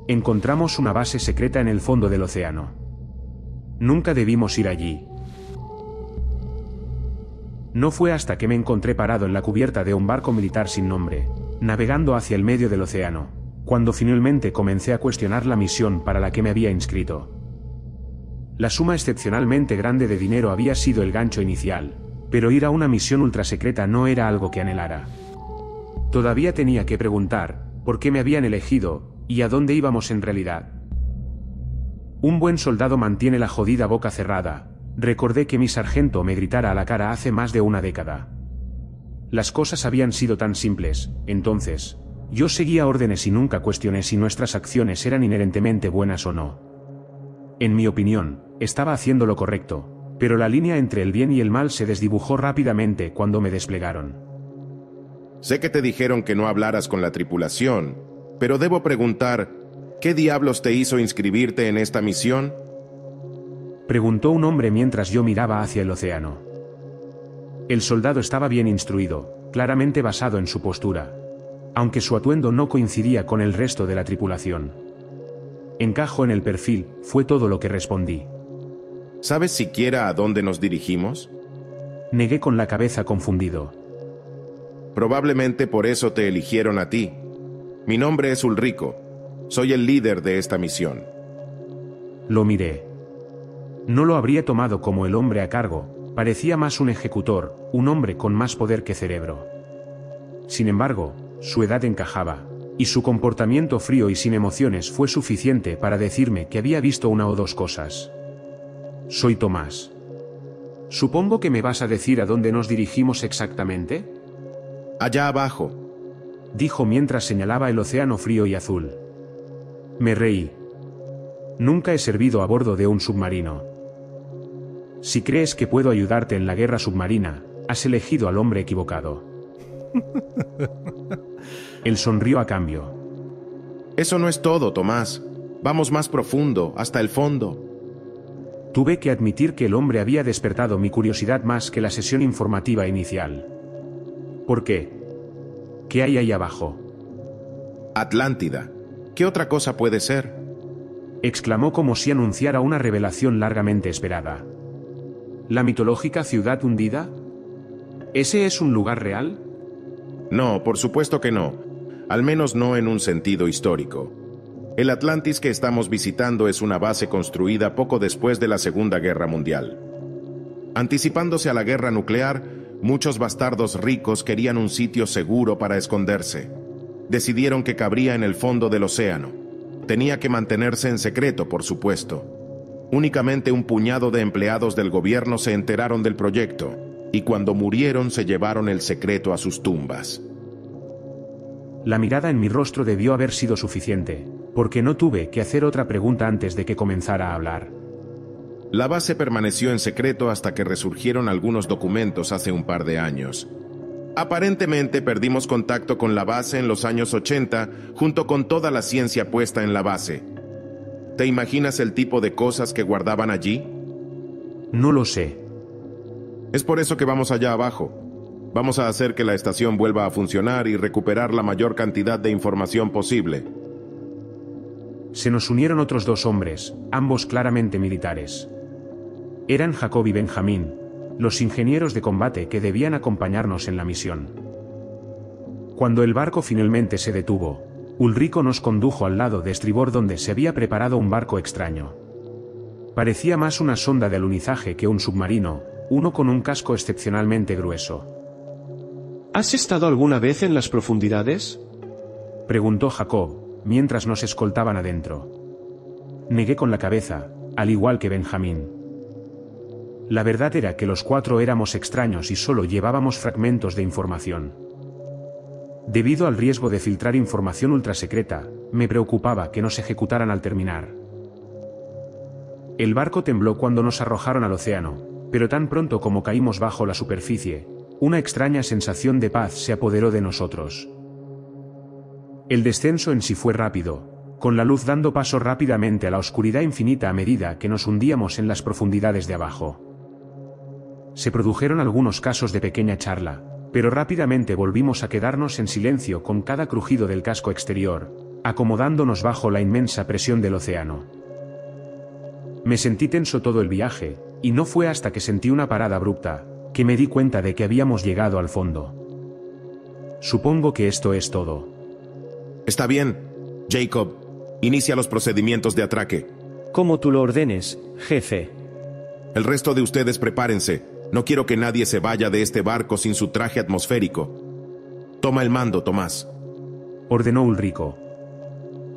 Encontramos una base secreta en el fondo del océano. Nunca debimos ir allí. No fue hasta que me encontré parado en la cubierta de un barco militar sin nombre, navegando hacia el medio del océano, cuando finalmente comencé a cuestionar la misión para la que me había inscrito. La suma excepcionalmente grande de dinero había sido el gancho inicial, pero ir a una misión ultrasecreta no era algo que anhelara. Todavía tenía que preguntar por qué me habían elegido y a dónde íbamos en realidad. Un buen soldado mantiene la jodida boca cerrada. Recordé que mi sargento me gritara a la cara hace más de una década. Las cosas habían sido tan simples, entonces. Yo seguía órdenes y nunca cuestioné si nuestras acciones eran inherentemente buenas o no. En mi opinión, estaba haciendo lo correcto, pero la línea entre el bien y el mal se desdibujó rápidamente cuando me desplegaron. Sé que te dijeron que no hablaras con la tripulación, pero debo preguntar, ¿qué diablos te hizo inscribirte en esta misión? Preguntó un hombre mientras yo miraba hacia el océano. El soldado estaba bien instruido, claramente basado en su postura, aunque su atuendo no coincidía con el resto de la tripulación. Encajo en el perfil, fue todo lo que respondí. ¿Sabes siquiera a dónde nos dirigimos? Negué con la cabeza confundido. Probablemente por eso te eligieron a ti. Mi nombre es Ulrico. Soy el líder de esta misión. Lo miré. No lo habría tomado como el hombre a cargo, parecía más un ejecutor, un hombre con más poder que cerebro. Sin embargo, su edad encajaba, y su comportamiento frío y sin emociones fue suficiente para decirme que había visto una o dos cosas. Soy Tomás. Supongo que me vas a decir a dónde nos dirigimos exactamente. Allá abajo, dijo mientras señalaba el océano frío y azul. Me reí. Nunca he servido a bordo de un submarino. Si crees que puedo ayudarte en la guerra submarina, has elegido al hombre equivocado. Él sonrió a cambio. Eso no es todo, Tomás. Vamos más profundo, hasta el fondo. Tuve que admitir que el hombre había despertado mi curiosidad más que la sesión informativa inicial. ¿Por qué? ¿Qué hay ahí abajo? Atlántida. ¿Qué otra cosa puede ser? Exclamó como si anunciara una revelación largamente esperada. ¿La mitológica ciudad hundida? ¿Ese es un lugar real? No, por supuesto que no. Al menos no en un sentido histórico. El Atlantis que estamos visitando es una base construida poco después de la Segunda Guerra Mundial. Anticipándose a la guerra nuclear, muchos bastardos ricos querían un sitio seguro para esconderse. Decidieron que cabría en el fondo del océano. Tenía que mantenerse en secreto, por supuesto. Únicamente un puñado de empleados del gobierno se enteraron del proyecto, y cuando murieron se llevaron el secreto a sus tumbas. La mirada en mi rostro debió haber sido suficiente, porque no tuve que hacer otra pregunta antes de que comenzara a hablar. La base permaneció en secreto hasta que resurgieron algunos documentos hace un par de años. Aparentemente perdimos contacto con la base en los años 80, junto con toda la ciencia puesta en la base. ¿Te imaginas el tipo de cosas que guardaban allí? No lo sé. Es por eso que vamos allá abajo. Vamos a hacer que la estación vuelva a funcionar y recuperar la mayor cantidad de información posible. Se nos unieron otros dos hombres, ambos claramente militares. Eran Jacob y Benjamín, los ingenieros de combate que debían acompañarnos en la misión. Cuando el barco finalmente se detuvo, Ulrico nos condujo al lado de estribor donde se había preparado un barco extraño. Parecía más una sonda de alunizaje que un submarino, uno con un casco excepcionalmente grueso. ¿Has estado alguna vez en las profundidades? Preguntó Jacob, mientras nos escoltaban adentro. Negué con la cabeza, al igual que Benjamín. La verdad era que los cuatro éramos extraños y solo llevábamos fragmentos de información. Debido al riesgo de filtrar información ultrasecreta, me preocupaba que nos ejecutaran al terminar. El barco tembló cuando nos arrojaron al océano, pero tan pronto como caímos bajo la superficie, una extraña sensación de paz se apoderó de nosotros. El descenso en sí fue rápido, con la luz dando paso rápidamente a la oscuridad infinita a medida que nos hundíamos en las profundidades de abajo. Se produjeron algunos casos de pequeña charla, pero rápidamente volvimos a quedarnos en silencio con cada crujido del casco exterior, acomodándonos bajo la inmensa presión del océano. Me sentí tenso todo el viaje, y no fue hasta que sentí una parada abrupta, que me di cuenta de que habíamos llegado al fondo. Supongo que esto es todo. Está bien. Jacob, inicia los procedimientos de atraque. Como tú lo ordenes, jefe. El resto de ustedes prepárense. No quiero que nadie se vaya de este barco sin su traje atmosférico. Toma el mando, Tomás. Ordenó Ulrico.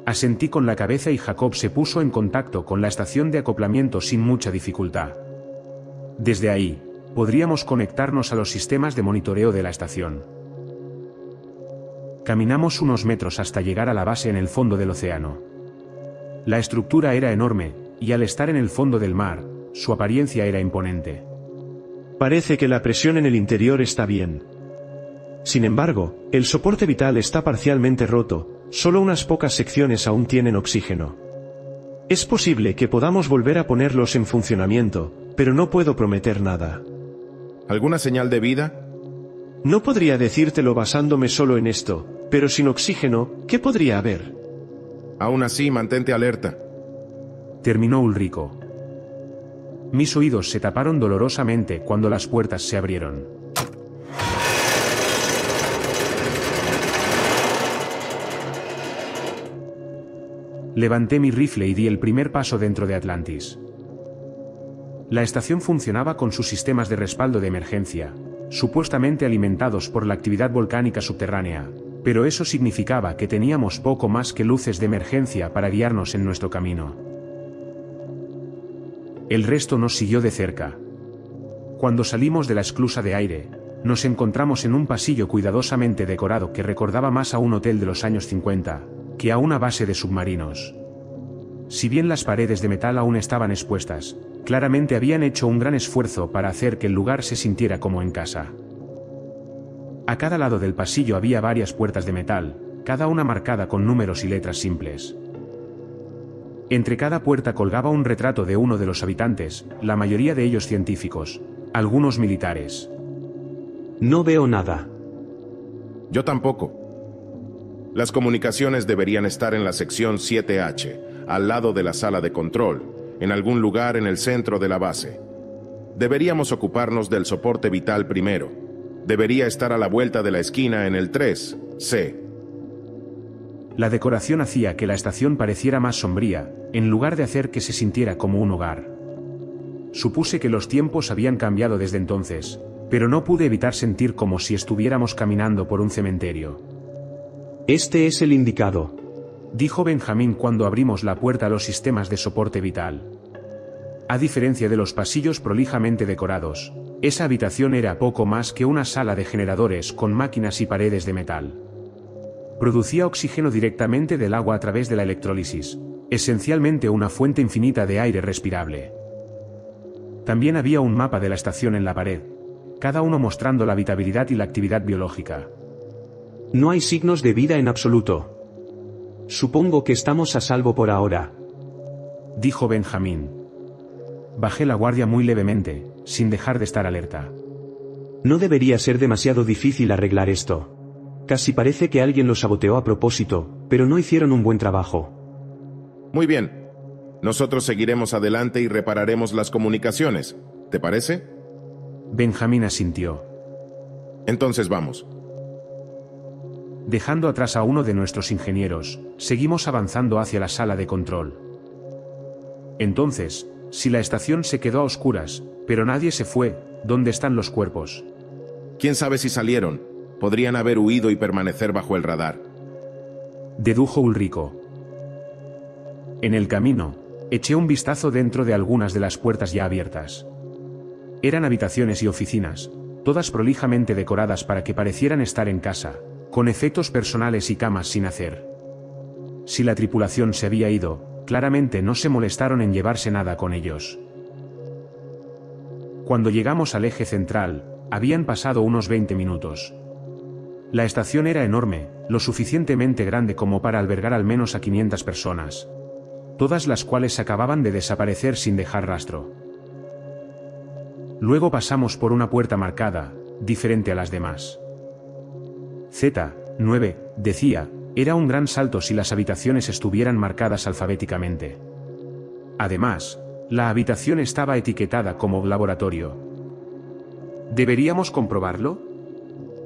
Asentí con la cabeza y Jacob se puso en contacto con la estación de acoplamiento sin mucha dificultad. Desde ahí, podríamos conectarnos a los sistemas de monitoreo de la estación. Caminamos unos metros hasta llegar a la base en el fondo del océano. La estructura era enorme, y al estar en el fondo del mar, su apariencia era imponente. Parece que la presión en el interior está bien. Sin embargo, el soporte vital está parcialmente roto, solo unas pocas secciones aún tienen oxígeno. Es posible que podamos volver a ponerlos en funcionamiento, pero no puedo prometer nada. ¿Alguna señal de vida? No podría decírtelo basándome solo en esto, pero sin oxígeno, ¿qué podría haber? Aún así, mantente alerta. Terminó Ulrico. Mis oídos se taparon dolorosamente cuando las puertas se abrieron. Levanté mi rifle y di el primer paso dentro de Atlantis. La estación funcionaba con sus sistemas de respaldo de emergencia, supuestamente alimentados por la actividad volcánica subterránea, pero eso significaba que teníamos poco más que luces de emergencia para guiarnos en nuestro camino. El resto nos siguió de cerca. Cuando salimos de la esclusa de aire, nos encontramos en un pasillo cuidadosamente decorado que recordaba más a un hotel de los años 50, que a una base de submarinos. Si bien las paredes de metal aún estaban expuestas, claramente habían hecho un gran esfuerzo para hacer que el lugar se sintiera como en casa. A cada lado del pasillo había varias puertas de metal, cada una marcada con números y letras simples. Entre cada puerta colgaba un retrato de uno de los habitantes, la mayoría de ellos científicos, algunos militares. No veo nada. Yo tampoco. Las comunicaciones deberían estar en la sección 7H, al lado de la sala de control, en algún lugar en el centro de la base. Deberíamos ocuparnos del soporte vital primero. Debería estar a la vuelta de la esquina en el 3C. La decoración hacía que la estación pareciera más sombría, en lugar de hacer que se sintiera como un hogar. Supuse que los tiempos habían cambiado desde entonces, pero no pude evitar sentir como si estuviéramos caminando por un cementerio. Este es el indicado, dijo Benjamín cuando abrimos la puerta a los sistemas de soporte vital. A diferencia de los pasillos prolijamente decorados, esa habitación era poco más que una sala de generadores con máquinas y paredes de metal. Producía oxígeno directamente del agua a través de la electrólisis, esencialmente una fuente infinita de aire respirable. También había un mapa de la estación en la pared, cada uno mostrando la habitabilidad y la actividad biológica. No hay signos de vida en absoluto. Supongo que estamos a salvo por ahora, dijo Benjamín. Bajé la guardia muy levemente, sin dejar de estar alerta. No debería ser demasiado difícil arreglar esto. Casi parece que alguien lo saboteó a propósito, pero no hicieron un buen trabajo. Muy bien. Nosotros seguiremos adelante y repararemos las comunicaciones. ¿Te parece? Benjamín asintió. Entonces vamos. Dejando atrás a uno de nuestros ingenieros, seguimos avanzando hacia la sala de control. Entonces, si la estación se quedó a oscuras, pero nadie se fue, ¿dónde están los cuerpos? ¿Quién sabe si salieron? Podrían haber huido y permanecer bajo el radar, dedujo Ulrico. En el camino, eché un vistazo dentro de algunas de las puertas ya abiertas. Eran habitaciones y oficinas, todas prolijamente decoradas para que parecieran estar en casa, con efectos personales y camas sin hacer. Si la tripulación se había ido, claramente no se molestaron en llevarse nada con ellos. Cuando llegamos al eje central, habían pasado unos 20 minutos. La estación era enorme, lo suficientemente grande como para albergar al menos a 500 personas, todas las cuales acababan de desaparecer sin dejar rastro. Luego pasamos por una puerta marcada, diferente a las demás. Z9, decía, Era un gran salto si las habitaciones estuvieran marcadas alfabéticamente. Además, la habitación estaba etiquetada como laboratorio. ¿Deberíamos comprobarlo?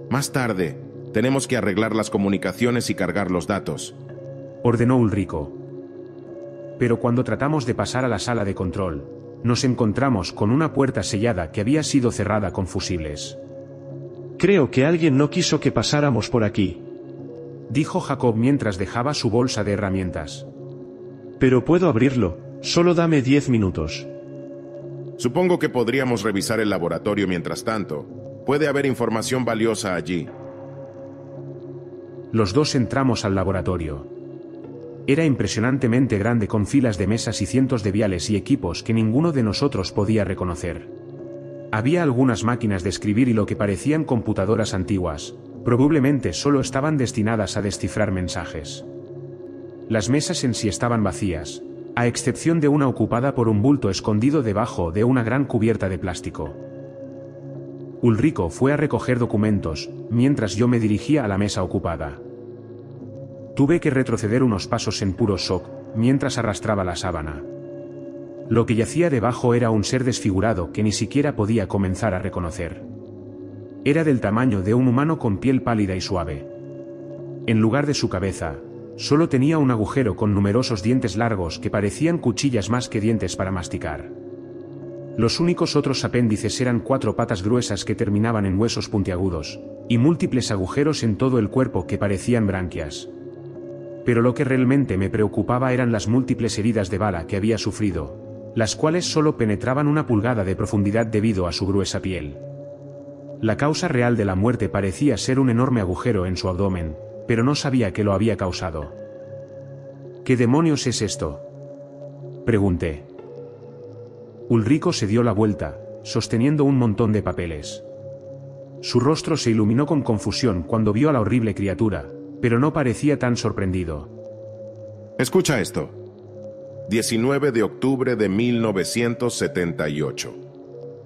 Más tarde, tenemos que arreglar las comunicaciones y cargar los datos, ordenó Ulrico. Pero cuando tratamos de pasar a la sala de control, nos encontramos con una puerta sellada que había sido cerrada con fusibles. Creo que alguien no quiso que pasáramos por aquí, dijo Jacob mientras dejaba su bolsa de herramientas. pero puedo abrirlo, solo dame 10 minutos. Supongo que podríamos revisar el laboratorio mientras tanto. Puede haber información valiosa allí. Los dos entramos al laboratorio. Era impresionantemente grande con filas de mesas y cientos de viales y equipos que ninguno de nosotros podía reconocer. Había algunas máquinas de escribir y lo que parecían computadoras antiguas, probablemente solo estaban destinadas a descifrar mensajes. Las mesas en sí estaban vacías, a excepción de una ocupada por un bulto escondido debajo de una gran cubierta de plástico. Ulrico fue a recoger documentos, mientras yo me dirigía a la mesa ocupada. Tuve que retroceder unos pasos en puro shock, mientras arrastraba la sábana. Lo que yacía debajo era un ser desfigurado que ni siquiera podía comenzar a reconocer. Era del tamaño de un humano con piel pálida y suave. En lugar de su cabeza, solo tenía un agujero con numerosos dientes largos que parecían cuchillas más que dientes para masticar. Los únicos otros apéndices eran 4 patas gruesas que terminaban en huesos puntiagudos, y múltiples agujeros en todo el cuerpo que parecían branquias. Pero lo que realmente me preocupaba eran las múltiples heridas de bala que había sufrido, las cuales solo penetraban 1 pulgada de profundidad debido a su gruesa piel. La causa real de la muerte parecía ser un enorme agujero en su abdomen, pero no sabía qué lo había causado. ¿Qué demonios es esto?, pregunté. Ulrico se dio la vuelta, sosteniendo un montón de papeles. Su rostro se iluminó con confusión cuando vio a la horrible criatura, pero no parecía tan sorprendido. Escucha esto. 19 de octubre de 1978.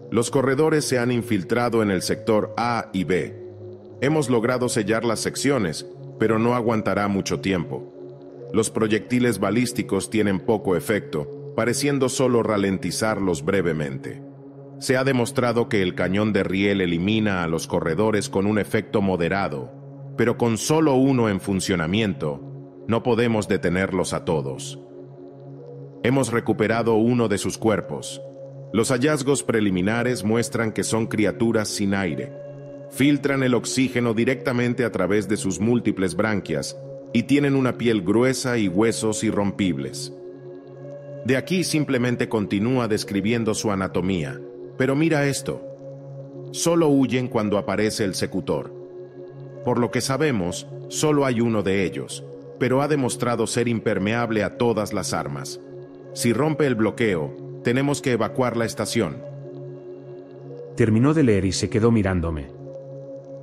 Los corredores se han infiltrado en el sector A y B. Hemos logrado sellar las secciones, pero no aguantará mucho tiempo. Los proyectiles balísticos tienen poco efecto, pareciendo solo ralentizarlos brevemente. Se ha demostrado que el cañón de riel elimina a los corredores con un efecto moderado, pero con solo uno en funcionamiento, no podemos detenerlos a todos. Hemos recuperado uno de sus cuerpos. Los hallazgos preliminares muestran que son criaturas sin aire. Filtran el oxígeno directamente a través de sus múltiples branquias y tienen una piel gruesa y huesos irrompibles. De aquí simplemente continúa describiendo su anatomía, pero mira esto. Solo huyen cuando aparece el secutor. Por lo que sabemos, solo hay uno de ellos, pero ha demostrado ser impermeable a todas las armas. Si rompe el bloqueo, tenemos que evacuar la estación. Terminó de leer y se quedó mirándome.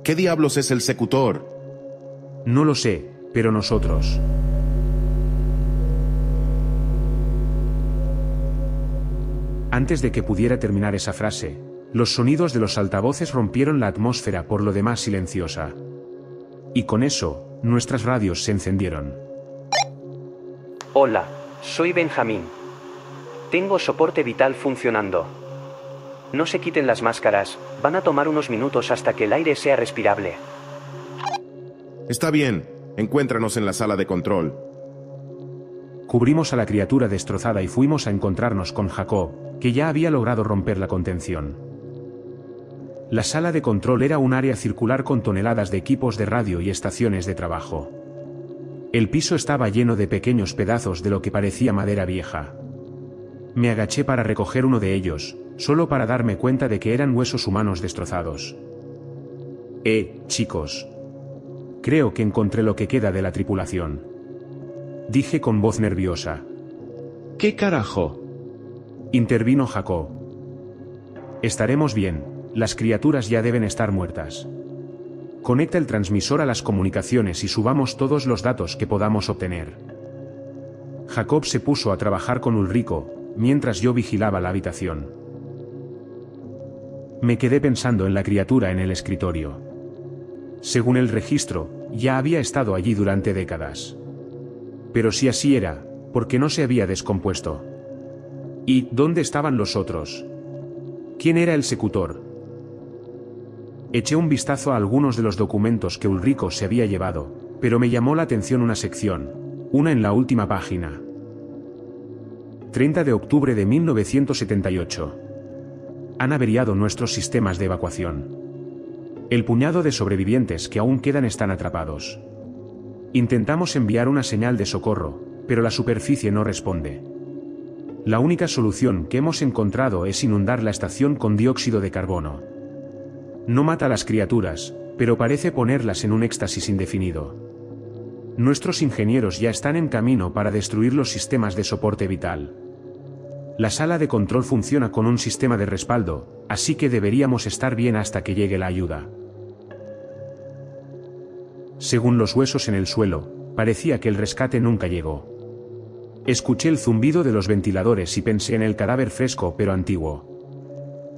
¿Qué diablos es el secutor? No lo sé, pero nosotros... Antes de que pudiera terminar esa frase, los sonidos de los altavoces rompieron la atmósfera por lo demás silenciosa. Y con eso, nuestras radios se encendieron. Hola, soy Benjamín. Tengo soporte vital funcionando. No se quiten las máscaras, van a tomar unos minutos hasta que el aire sea respirable. Está bien, encuéntranos en la sala de control. Cubrimos a la criatura destrozada y fuimos a encontrarnos con Jacob, que ya había logrado romper la contención. La sala de control era un área circular con toneladas de equipos de radio y estaciones de trabajo. El piso estaba lleno de pequeños pedazos de lo que parecía madera vieja. Me agaché para recoger uno de ellos, solo para darme cuenta de que eran huesos humanos destrozados. Chicos. Creo que encontré lo que queda de la tripulación. Dije con voz nerviosa. ¿Qué carajo? Intervino Jacob. Estaremos bien, las criaturas ya deben estar muertas. Conecta el transmisor a las comunicaciones y subamos todos los datos que podamos obtener. Jacob se puso a trabajar con Ulrico, mientras yo vigilaba la habitación. Me quedé pensando en la criatura en el escritorio. Según el registro, ya había estado allí durante décadas. Pero si así era, ¿por qué no se había descompuesto? ¿Y dónde estaban los otros? ¿Quién era el secutor? Eché un vistazo a algunos de los documentos que Ulrico se había llevado, pero me llamó la atención una sección, una en la última página. 30 de octubre de 1978. Han averiado nuestros sistemas de evacuación. El puñado de sobrevivientes que aún quedan están atrapados. Intentamos enviar una señal de socorro, pero la superficie no responde. La única solución que hemos encontrado es inundar la estación con dióxido de carbono. No mata a las criaturas, pero parece ponerlas en un éxtasis indefinido. Nuestros ingenieros ya están en camino para destruir los sistemas de soporte vital. La sala de control funciona con un sistema de respaldo, así que deberíamos estar bien hasta que llegue la ayuda. Según los huesos en el suelo, parecía que el rescate nunca llegó. Escuché el zumbido de los ventiladores y pensé en el cadáver fresco pero antiguo.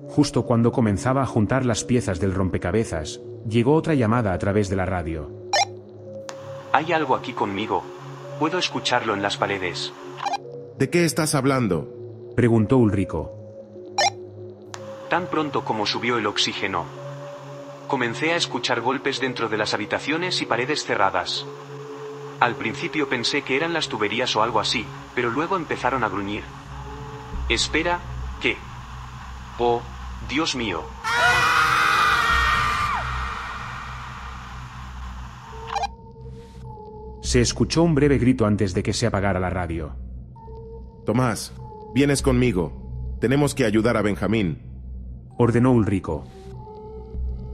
Justo cuando comenzaba a juntar las piezas del rompecabezas, llegó otra llamada a través de la radio. Hay algo aquí conmigo. Puedo escucharlo en las paredes. ¿De qué estás hablando? Preguntó Ulrico. Tan pronto como subió el oxígeno, comencé a escuchar golpes dentro de las habitaciones y paredes cerradas. Al principio pensé que eran las tuberías o algo así, pero luego empezaron a gruñir. Espera, ¿qué? Oh, Dios mío. Se escuchó un breve grito antes de que se apagara la radio. Tomás, vienes conmigo. Tenemos que ayudar a Benjamín, ordenó Ulrico.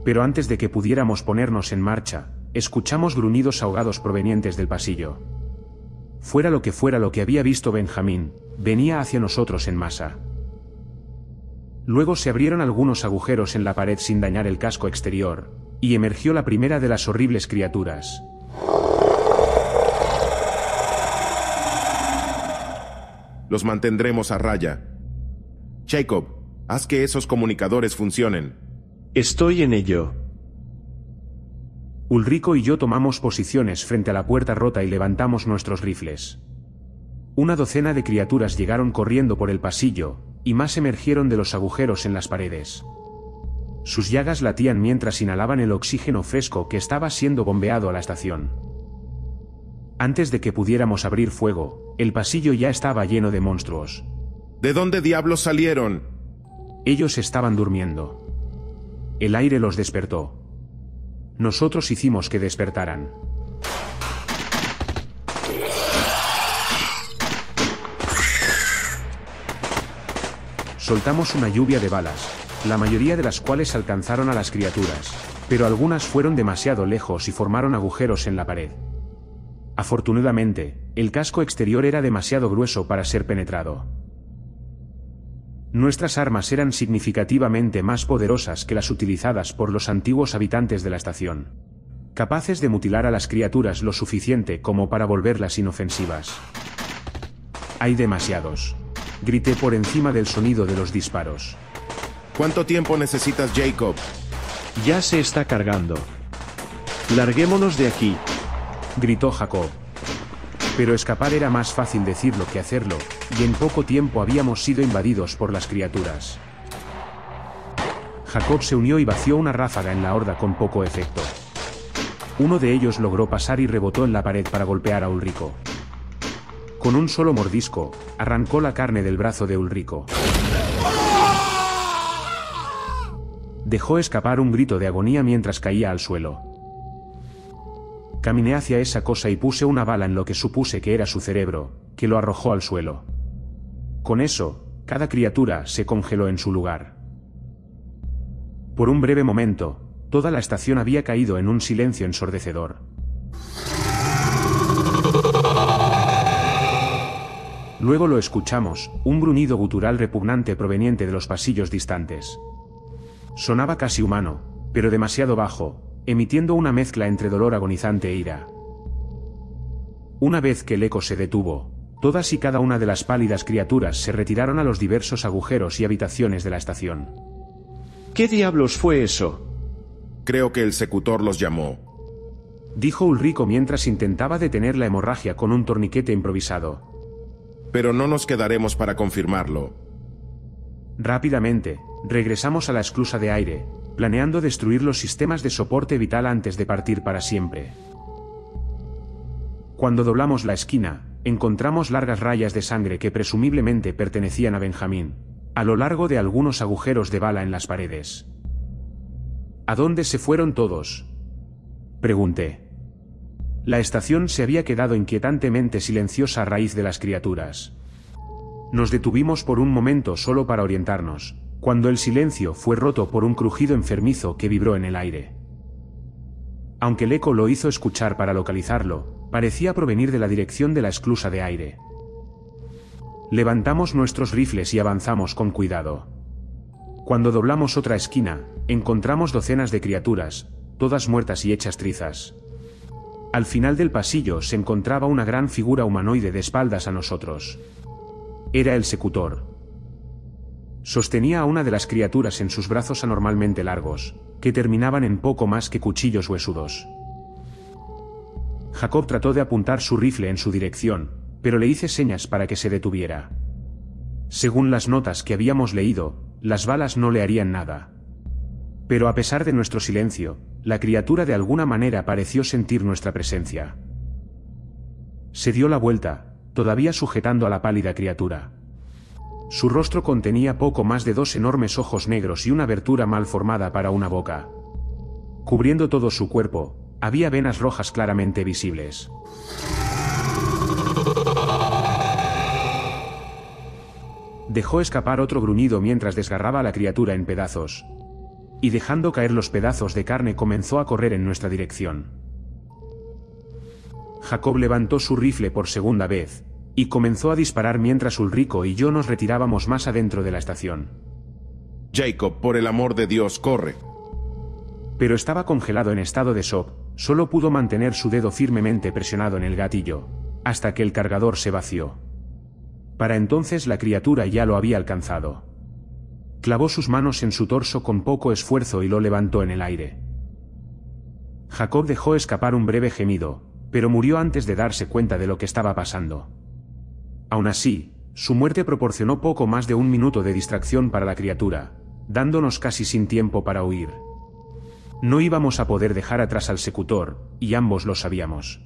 Pero antes de que pudiéramos ponernos en marcha, escuchamos gruñidos ahogados provenientes del pasillo. Fuera lo que había visto Benjamín, venía hacia nosotros en masa. Luego se abrieron algunos agujeros en la pared sin dañar el casco exterior, y emergió la primera de las horribles criaturas. Los mantendremos a raya. Jacob, haz que esos comunicadores funcionen. Estoy en ello. Ulrico y yo tomamos posiciones frente a la puerta rota y levantamos nuestros rifles. Una docena de criaturas llegaron corriendo por el pasillo, y más emergieron de los agujeros en las paredes. Sus llagas latían mientras inhalaban el oxígeno fresco que estaba siendo bombeado a la estación. Antes de que pudiéramos abrir fuego, el pasillo ya estaba lleno de monstruos. ¿De dónde diablos salieron? Ellos estaban durmiendo. El aire los despertó. Nosotros hicimos que despertaran. Soltamos una lluvia de balas, la mayoría de las cuales alcanzaron a las criaturas, pero algunas fueron demasiado lejos y formaron agujeros en la pared. Afortunadamente, el casco exterior era demasiado grueso para ser penetrado. Nuestras armas eran significativamente más poderosas que las utilizadas por los antiguos habitantes de la estación, capaces de mutilar a las criaturas lo suficiente como para volverlas inofensivas. Hay demasiados. Grité por encima del sonido de los disparos. ¿Cuánto tiempo necesitas, Jacob? Ya se está cargando. Larguémonos de aquí, gritó Jacob. Pero escapar era más fácil decirlo que hacerlo, y en poco tiempo habíamos sido invadidos por las criaturas. Jacob se unió y vació una ráfaga en la horda con poco efecto. Uno de ellos logró pasar y rebotó en la pared para golpear a Ulrico. Con un solo mordisco, arrancó la carne del brazo de Ulrico. Dejó escapar un grito de agonía mientras caía al suelo. Caminé hacia esa cosa y puse una bala en lo que supuse que era su cerebro, que lo arrojó al suelo. Con eso, cada criatura se congeló en su lugar. Por un breve momento, toda la estación había caído en un silencio ensordecedor. Luego lo escuchamos, un gruñido gutural repugnante proveniente de los pasillos distantes. Sonaba casi humano, pero demasiado bajo, emitiendo una mezcla entre dolor agonizante e ira. Una vez que el eco se detuvo, todas y cada una de las pálidas criaturas se retiraron a los diversos agujeros y habitaciones de la estación. ¿Qué diablos fue eso? Creo que el secutor los llamó. dijo Ulrico mientras intentaba detener la hemorragia con un torniquete improvisado. Pero no nos quedaremos para confirmarlo. Rápidamente, regresamos a la esclusa de aire, planeando destruir los sistemas de soporte vital antes de partir para siempre. Cuando doblamos la esquina, encontramos largas rayas de sangre que presumiblemente pertenecían a Benjamín, a lo largo de algunos agujeros de bala en las paredes. ¿A dónde se fueron todos?, pregunté. La estación se había quedado inquietantemente silenciosa a raíz de las criaturas. Nos detuvimos por un momento solo para orientarnos, cuando el silencio fue roto por un crujido enfermizo que vibró en el aire. Aunque el eco lo hizo escuchar para localizarlo, parecía provenir de la dirección de la esclusa de aire. Levantamos nuestros rifles y avanzamos con cuidado. Cuando doblamos otra esquina, encontramos docenas de criaturas, todas muertas y hechas trizas. Al final del pasillo se encontraba una gran figura humanoide de espaldas a nosotros. Era el Secutor. Sostenía a una de las criaturas en sus brazos anormalmente largos, que terminaban en poco más que cuchillos huesudos. Jacob trató de apuntar su rifle en su dirección, pero le hice señas para que se detuviera. Según las notas que habíamos leído, las balas no le harían nada. Pero a pesar de nuestro silencio, la criatura de alguna manera pareció sentir nuestra presencia. Se dio la vuelta, todavía sujetando a la pálida criatura. Su rostro contenía poco más de 2 enormes ojos negros y una abertura mal formada para una boca. Cubriendo todo su cuerpo, había venas rojas claramente visibles. Dejó escapar otro gruñido mientras desgarraba a la criatura en pedazos. Y dejando caer los pedazos de carne comenzó a correr en nuestra dirección. Jacob levantó su rifle por segunda vez, y comenzó a disparar mientras Ulrico y yo nos retirábamos más adentro de la estación. Jacob, por el amor de Dios, corre. Pero estaba congelado en estado de shock, solo pudo mantener su dedo firmemente presionado en el gatillo, hasta que el cargador se vació. Para entonces la criatura ya lo había alcanzado. Clavó sus manos en su torso con poco esfuerzo y lo levantó en el aire. Jacob dejó escapar un breve gemido, pero murió antes de darse cuenta de lo que estaba pasando. Aún así, su muerte proporcionó poco más de 1 minuto de distracción para la criatura, dándonos casi sin tiempo para huir. No íbamos a poder dejar atrás al Secutor, y ambos lo sabíamos.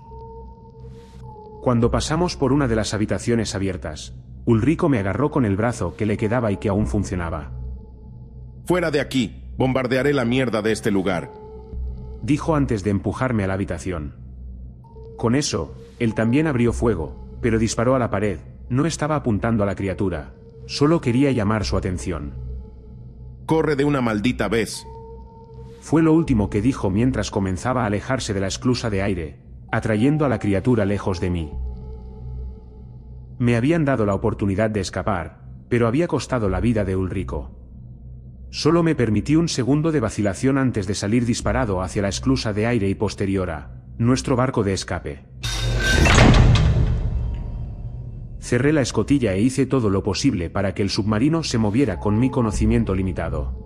Cuando pasamos por una de las habitaciones abiertas, Ulrico me agarró con el brazo que le quedaba y que aún funcionaba. «Fuera de aquí, bombardearé la mierda de este lugar», dijo antes de empujarme a la habitación. Con eso, él también abrió fuego, pero disparó a la pared. No estaba apuntando a la criatura, solo quería llamar su atención. «Corre de una maldita vez», fue lo último que dijo mientras comenzaba a alejarse de la esclusa de aire, atrayendo a la criatura lejos de mí. Me habían dado la oportunidad de escapar, pero había costado la vida de Ulrico. Solo me permití un segundo de vacilación antes de salir disparado hacia la esclusa de aire y posterior a nuestro barco de escape. Cerré la escotilla e hice todo lo posible para que el submarino se moviera con mi conocimiento limitado.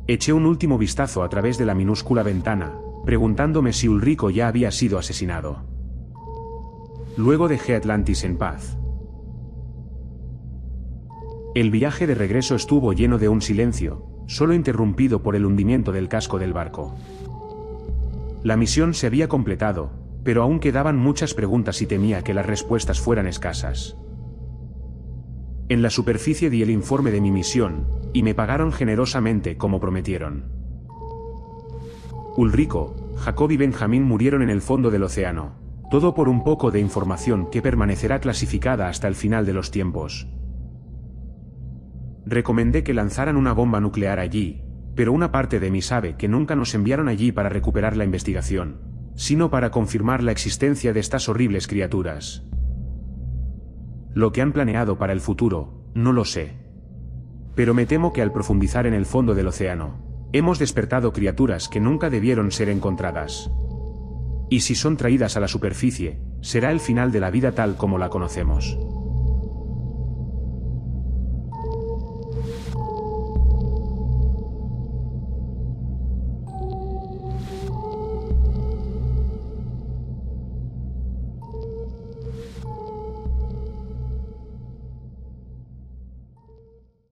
Eché un último vistazo a través de la minúscula ventana, preguntándome si Ulrico ya había sido asesinado. Luego dejé Atlantis en paz. El viaje de regreso estuvo lleno de un silencio, solo interrumpido por el hundimiento del casco del barco. La misión se había completado, pero aún quedaban muchas preguntas y temía que las respuestas fueran escasas. En la superficie di el informe de mi misión, y me pagaron generosamente como prometieron. Ulrico, Jacob y Benjamín murieron en el fondo del océano, todo por un poco de información que permanecerá clasificada hasta el final de los tiempos. Recomendé que lanzaran una bomba nuclear allí, pero una parte de mí sabe que nunca nos enviaron allí para recuperar la investigación, sino para confirmar la existencia de estas horribles criaturas. Lo que han planeado para el futuro, no lo sé. Pero me temo que al profundizar en el fondo del océano, hemos despertado criaturas que nunca debieron ser encontradas. Y si son traídas a la superficie, será el final de la vida tal como la conocemos.